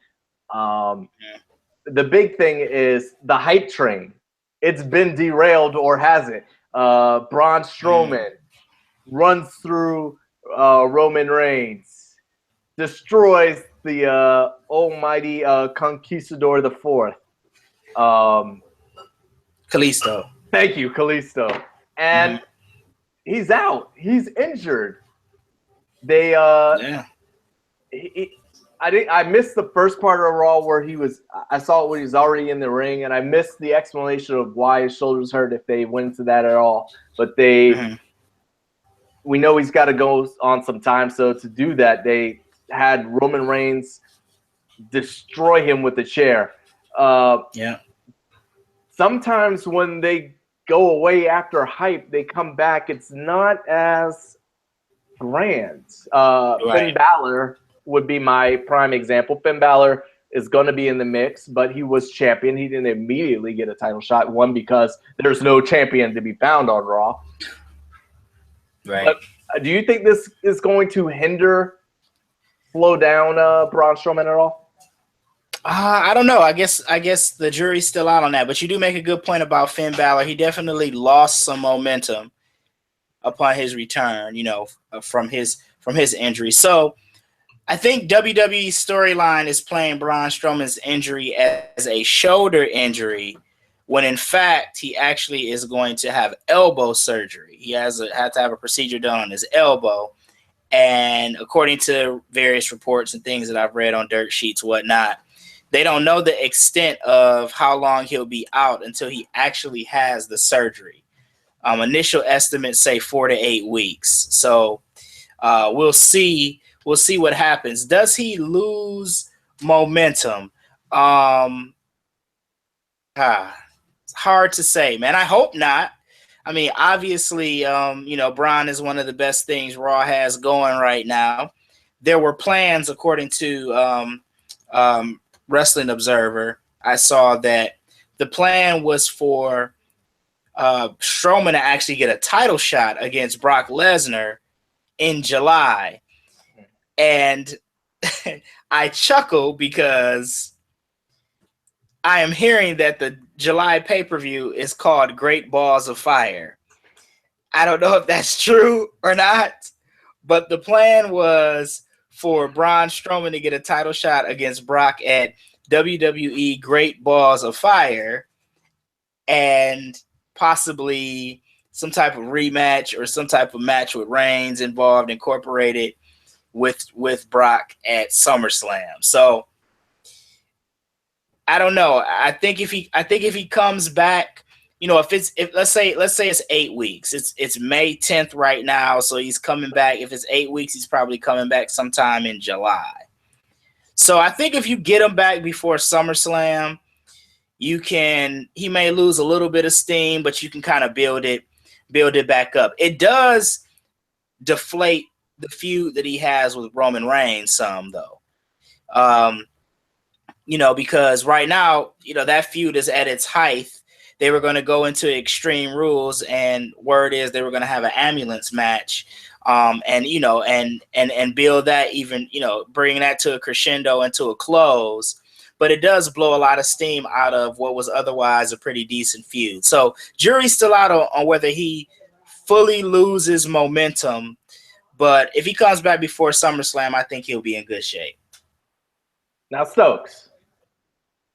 The big thing is the hype train. It's been derailed, or has it? Braun Strowman runs through Roman Reigns, destroys the almighty Conquistador the Fourth. Kalisto. Thank you, Kalisto. And he's out. He's injured. They I missed the first part of Raw where I saw it when he was already in the ring, and I missed the explanation of why his shoulders hurt, if they went into that at all. But we know he's got to go on some time. So to do that, they had Roman Reigns destroy him with a chair. Sometimes when they go away after hype, they come back. It's not as grand. Finn Balor would be my prime example. Finn Balor is going to be in the mix, but he was champion. He didn't immediately get a title shot. One, because there's no champion to be found on Raw. Right. But do you think this is going to slow down Braun Strowman at all? I don't know. I guess the jury's still out on that. But you do make a good point about Finn Balor. He definitely lost some momentum upon his return, from his injury. So I think WWE's storyline is playing Braun Strowman's injury as a shoulder injury, when in fact he actually is going to have elbow surgery. He had to have a procedure done on his elbow. And according to various reports and things that I've read on dirt sheets, whatnot, they don't know the extent of how long he'll be out until he actually has the surgery. Initial estimates say 4 to 8 weeks. So we'll see. We'll see what happens. Does he lose momentum? It's hard to say, man. I hope not. I mean, obviously, Braun is one of the best things Raw has going right now. There were plans, according to Wrestling Observer. I saw that the plan was for Strowman to actually get a title shot against Brock Lesnar in July. And I chuckle because I am hearing that the July pay-per-view is called Great Balls of Fire. I don't know if that's true or not, but the plan was for Braun Strowman to get a title shot against Brock at WWE Great Balls of Fire, and possibly some type of rematch or some type of match with Reigns incorporated with Brock at SummerSlam. So I don't know. I think if he comes back, if let's say it's 8 weeks. It's May 10th right now, so he's coming back. If it's 8 weeks, he's probably coming back sometime in July. So I think if you get him back before SummerSlam, he may lose a little bit of steam, but you can kind of build it back up. It does deflate the feud that he has with Roman Reigns some, though. Because right now, that feud is at its height. They were going to go into Extreme Rules, and word is they were going to have an ambulance match, and build that even, bring that to a crescendo and to a close. But it does blow a lot of steam out of what was otherwise a pretty decent feud. So jury's still out on whether he fully loses momentum. But if he comes back before SummerSlam, I think he'll be in good shape. Now, Stokes,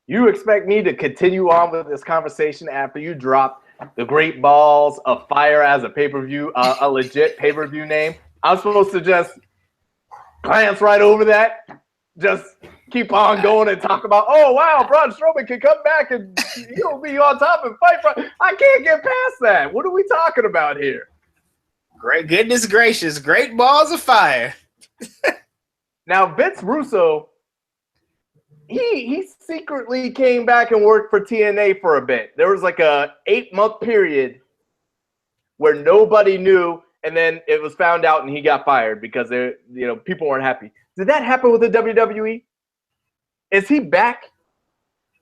you expect me to continue on with this conversation after you drop the Great Balls of Fire as a pay-per-view, a legit pay-per-view name? I'm supposed to just glance right over that, just keep on going and talk about, oh, wow, Braun Strowman can come back and he'll be on top and fight. I can't get past that. What are we talking about here? Great goodness gracious, Great Balls of Fire. Now, Vince Russo, he secretly came back and worked for TNA for a bit. There was like a 8-month period where nobody knew, and then it was found out and he got fired because people weren't happy. Did that happen with the WWE? Is he back?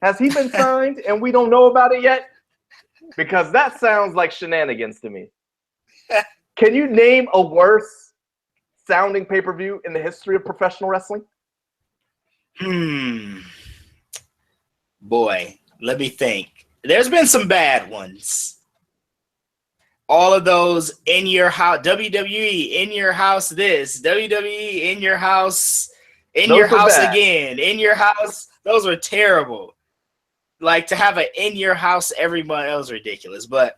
Has he been signed and we don't know about it yet? because that sounds like shenanigans to me. Can you name a worse sounding pay-per-view in the history of professional wrestling? Boy, let me think. There's been some bad ones. All of those in your house, WWE in your house, this WWE in your house, again, in your house. Those were terrible. Like to have an in your house every month, that was ridiculous. But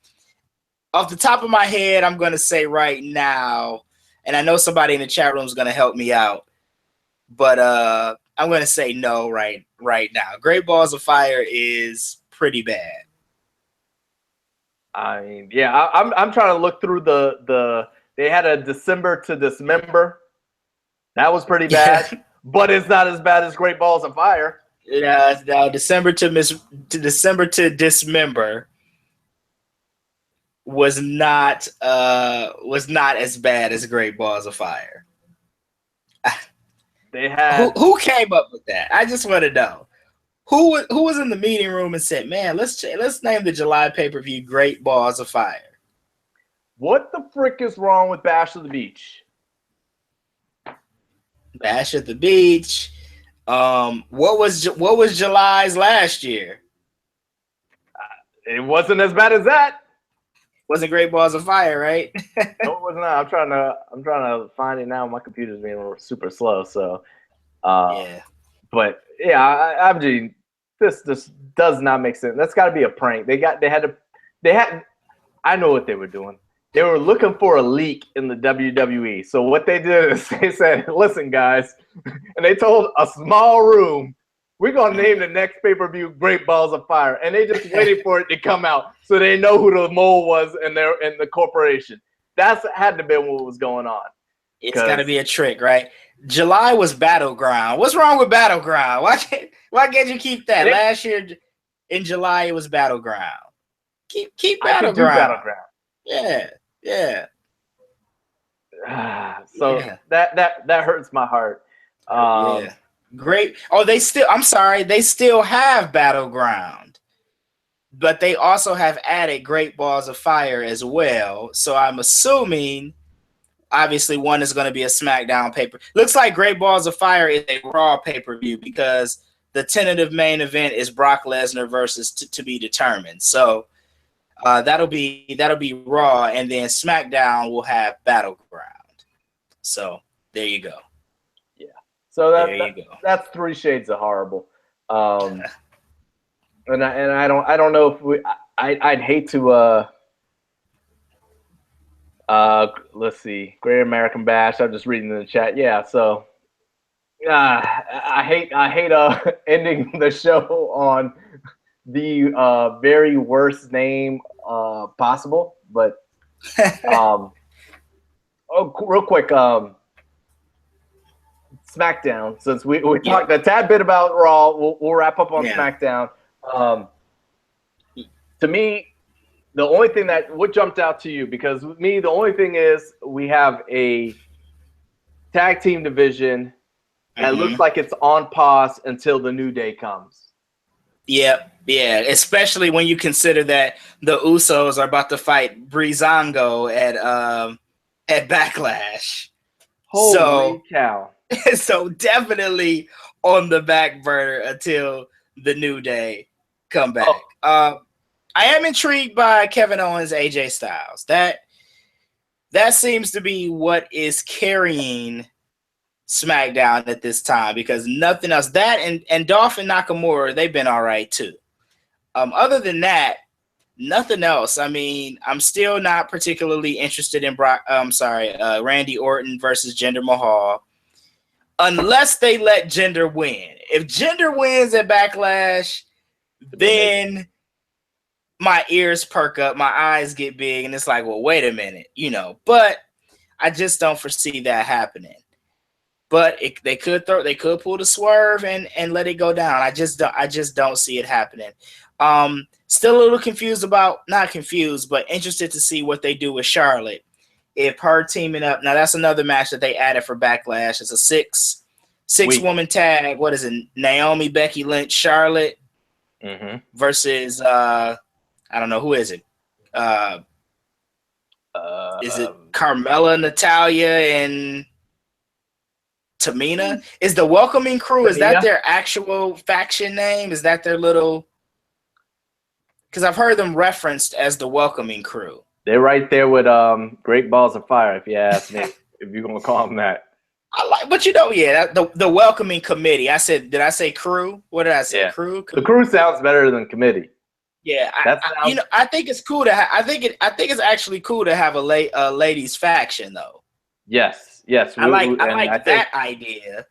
off the top of my head, I'm going to say right now, and I know somebody in the chat room is going to help me out, but I'm going to say no right now. Great Balls of Fire is pretty bad. I mean, yeah, I'm trying to look through the they had a December to Dismember. That was pretty bad, but it's not as bad as Great Balls of Fire. Yeah, no, December to Dismember was not as bad as Great Balls of Fire. They had who came up with that? I just want to know. Who was in the meeting room and said, "Man, let's name the July pay-per-view Great Balls of Fire"? What the frick is wrong with Bash at the Beach? Bash at the Beach. What was July's last year? It wasn't as bad as that. Wasn't Great Balls of Fire, right? No, it was not. I'm trying to find it now. My computer's being super slow, so yeah. But yeah, I'm just this does not make sense. That's got to be a prank. They had. I know what they were doing. They were looking for a leak in the WWE. So what they did is they said, "Listen, guys," and they told a small room, "We're gonna name the next pay-per-view Great Balls of Fire," and they just waited for it to come out so they know who the mole was in the corporation. That's had to be what was going on. It's got to be a trick, right? July was Battleground. What's wrong with Battleground? Why can't you keep that? Last year in July it was Battleground. Keep Battleground. Yeah. So that hurts my heart. Yeah. Great. Oh, they still have Battleground, but they also have added Great Balls of Fire as well. So I'm assuming, obviously, one is going to be a SmackDown paper. Looks like Great Balls of Fire is a Raw pay-per-view because the tentative main event is Brock Lesnar versus to be determined. So that'll be Raw, and then SmackDown will have Battleground. So there you go. Yeah. So that's 3 shades of horrible. And I don't know if I'd hate to let's see, Great American Bash. I'm just reading in the chat. Yeah, so I hate ending the show on the very worst name possible. But real quick, SmackDown. Since we talked a tad bit about Raw, we'll wrap up on SmackDown. To me, the only thing what jumped out to you, because with me, the only thing is we have a tag team division that looks like it's on pause until the New Day comes. Yeah, especially when you consider that the Usos are about to fight Breezango at Backlash. Holy cow. So definitely on the back burner until the New Day come back. I am intrigued by Kevin Owens, AJ Styles. That seems to be what is carrying SmackDown at this time, because nothing else. That and Dolph and Nakamura, they've been all right too. Other than that, nothing else. I mean, I'm still not particularly interested in Randy Orton versus Jinder Mahal, unless they let Jinder win. If Jinder wins at Backlash, then my ears perk up, my eyes get big, and it's like, well, wait a minute, But I just don't foresee that happening. But they could pull the swerve and let it go down. I just don't see it happening. Still a little not confused, but interested to see what they do with Charlotte. If her teaming up, now that's another match that they added for Backlash. It's a six woman tag. What is it? Naomi, Becky Lynch, Charlotte versus I I don't know, who is it? Is it Carmella, Natalia, and Tamina? Is the Welcoming Crew, is that their actual faction name? Is that their little... Because I've heard them referenced as the Welcoming Crew. They're right there with Great Balls of Fire, if you ask me, if you're going to call them that. But the Welcoming Committee. Did I say crew? What did I say? Yeah. Crew? The crew sounds better than committee. Yeah, I think it's cool to I think it's actually cool to have a ladies faction though. Yes. I like that idea.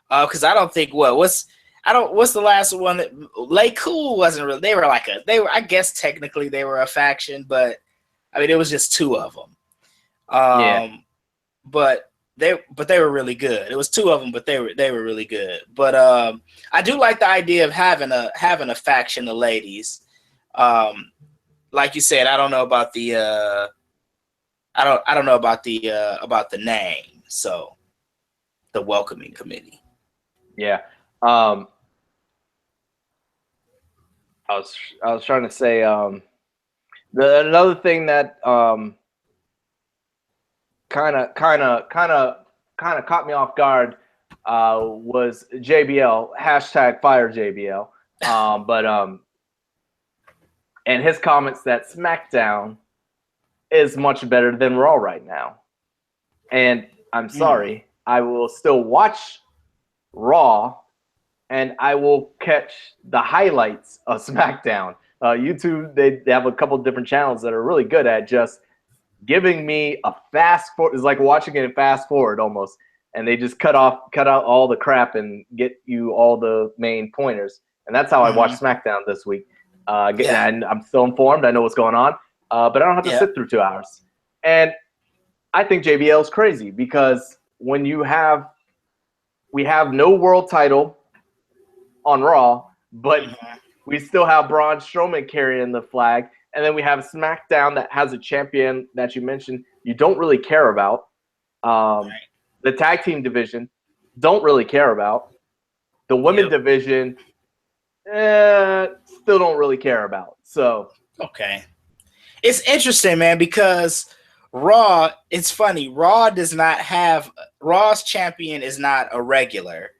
Because I don't think what's the last one that Lay Cool wasn't really. They were I guess technically they were a faction, but I mean it was just two of them. But they were really good. It was two of them, but they were really good. But I do like the idea of having a faction of ladies. Like you said, I don't know about the I don't know about the name. So the Welcoming Committee. Yeah. I was trying to say another thing that kind of caught me off guard was JBL, hashtag fire JBL. And his comments that SmackDown is much better than Raw right now. And I'm sorry, I will still watch Raw and I will catch the highlights of SmackDown. YouTube, they have a couple of different channels that are really good at just giving me a fast forward. It's like watching it in fast forward almost. And they just cut out all the crap and get you all the main pointers. And that's how I watched SmackDown this week. And I'm still informed. I know what's going on. But I don't have to sit through 2 hours. And I think JBL is crazy because when we have no world title on Raw, but we still have Braun Strowman carrying the flag. And then we have SmackDown that has a champion that you mentioned you don't really care about. The tag team division, don't really care about. The women division, still don't really care about. So okay, it's interesting, man, because Raw. It's funny. Raw's champion is not a regular,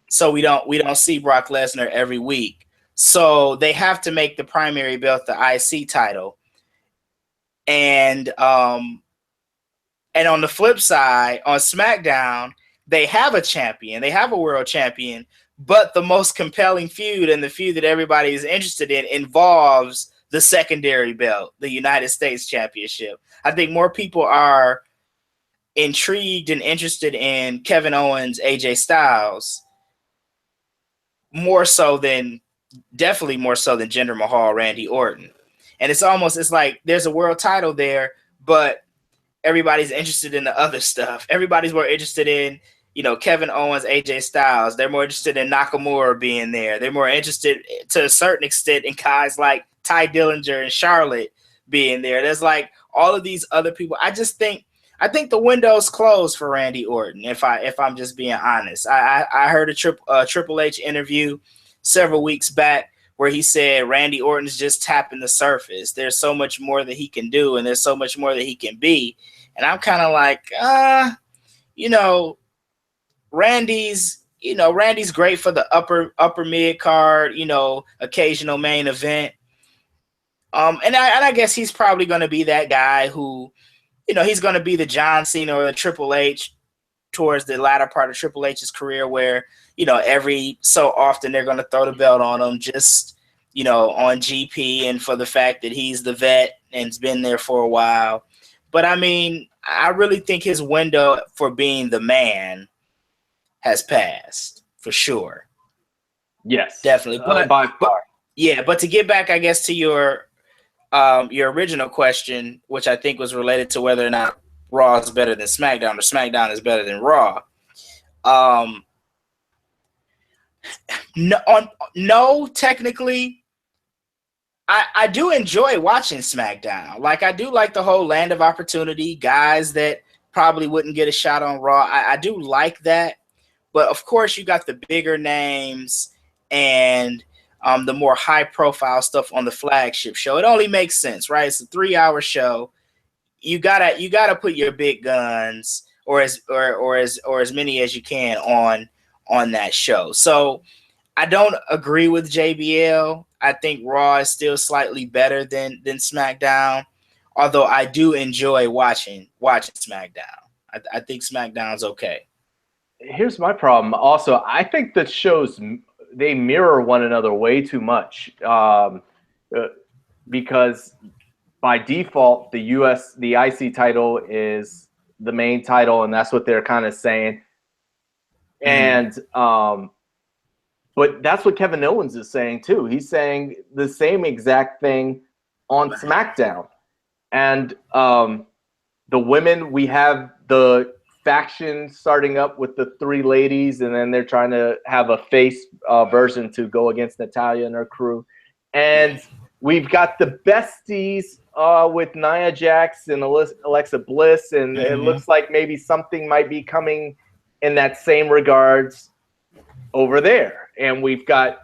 so we don't see Brock Lesnar every week. So they have to make the primary belt the IC title, and on the flip side, on SmackDown, they have a champion. They have a world champion. But the most compelling feud and the feud that everybody is interested in involves the secondary belt, the United States Championship. I think more people are intrigued and interested in Kevin Owens, AJ Styles, definitely more so than Jinder Mahal, Randy Orton. And it's like there's a world title there, but everybody's interested in the other stuff. Everybody's more interested in, Kevin Owens, AJ Styles. They're more interested in Nakamura being there. They're more interested to a certain extent in guys like Ty Dillinger and Charlotte being there. There's like all of these other people. I think the window's closed for Randy Orton. If I'm just being honest, I heard a Triple H interview several weeks back where he said Randy Orton's just tapping the surface. There's so much more that he can do, and there's so much more that he can be. And I'm kind of like, Randy's great for the upper mid card, occasional main event. And I guess he's probably going to be that guy who, he's going to be the John Cena or the Triple H towards the latter part of Triple H's career where, every so often they're going to throw the belt on him just, on GP and for the fact that he's the vet and's been there for a while. But I mean, I really think his window for being the man has passed for sure. Yes, definitely. But to get back, I guess, to your original question, which I think was related to whether or not Raw is better than SmackDown or SmackDown is better than Raw. No, technically, I do enjoy watching SmackDown. Like, I do like the whole land of opportunity, guys that probably wouldn't get a shot on Raw. I do like that. But, of course, you got the bigger names and the more high profile stuff on the flagship show. It only makes sense, right? It's a 3-hour show. You gotta put your big guns or as many as you can on that show. So I don't agree with JBL. I think Raw is still slightly better than SmackDown, although I do enjoy watching SmackDown. I think SmackDown's okay. Here's my problem. Also, I think the shows, they mirror one another way too much, because by default the IC title is the main title, and that's what they're kind of saying. And but that's what Kevin Owens is saying too. He's saying the same exact thing on SmackDown. And the women, we have the faction starting up with the 3 ladies, and then they're trying to have a face version to go against Natalya and her crew. And we've got the besties with Nia Jax and Alexa Bliss, and it looks like maybe something might be coming in that same regards over there. And we've got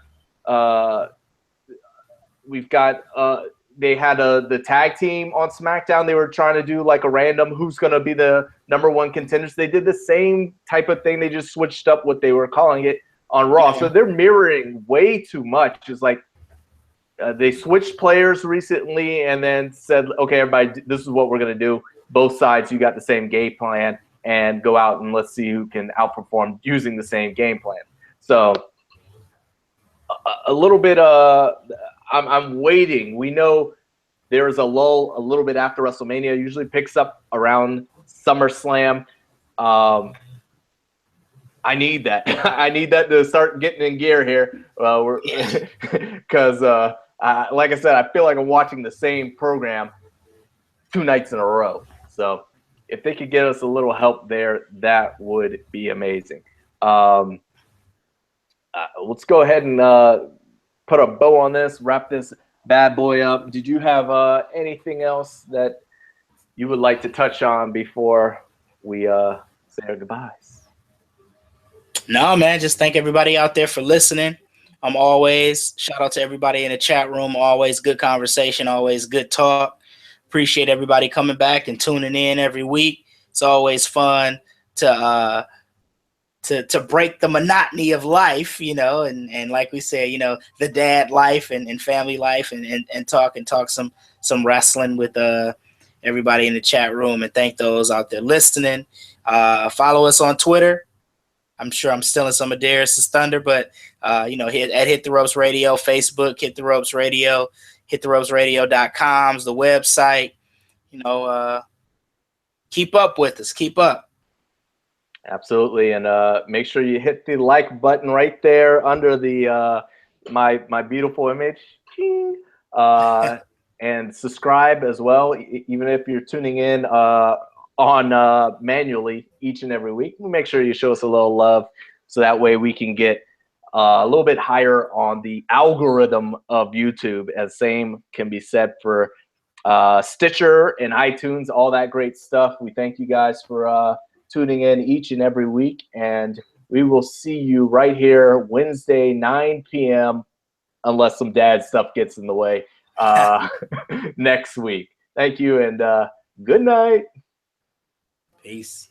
they had the tag team on SmackDown. They were trying to do like a random who's going to be the #1 contenders. They did the same type of thing. They just switched up what they were calling it on Raw. So they're mirroring way too much. It's like they switched players recently and then said, okay, everybody, this is what we're going to do. Both sides, you got the same game plan, and go out and let's see who can outperform using the same game plan. So a little bit I'm waiting. We know there's a lull a little bit after WrestleMania. Usually picks up around SummerSlam. I need that. I need that to start getting in gear here. Because, like I said, I feel like I'm watching the same program 2 nights in a row. So if they could get us a little help there, that would be amazing. Let's go ahead and put a bow on this, wrap this bad boy up. Did you have anything else that you would like to touch on before we say our goodbyes? No, man, just thank everybody out there for listening. Always shout out to everybody in the chat room. Always good conversation, always good talk. Appreciate everybody coming back and tuning in every week. It's always fun to break the monotony of life, and like we said, the dad life and family life, and talk some wrestling with everybody in the chat room, and thank those out there listening. Follow us on Twitter. I'm sure I'm stealing some of Darius's thunder, but Hit the Ropes Radio, Facebook, Hit the Ropes Radio, hittheropesradio.com is the website. Keep up with us. Keep up. Absolutely, and make sure you hit the like button right there under the my beautiful image, and subscribe as well. Even if you're tuning in on manually each and every week, make sure you show us a little love, so that way we can get a little bit higher on the algorithm of YouTube. As same can be said for Stitcher and iTunes, all that great stuff. We thank you guys for tuning in each and every week, and we will see you right here Wednesday 9 p.m. unless some dad stuff gets in the way next week. Thank you, and good night. Peace.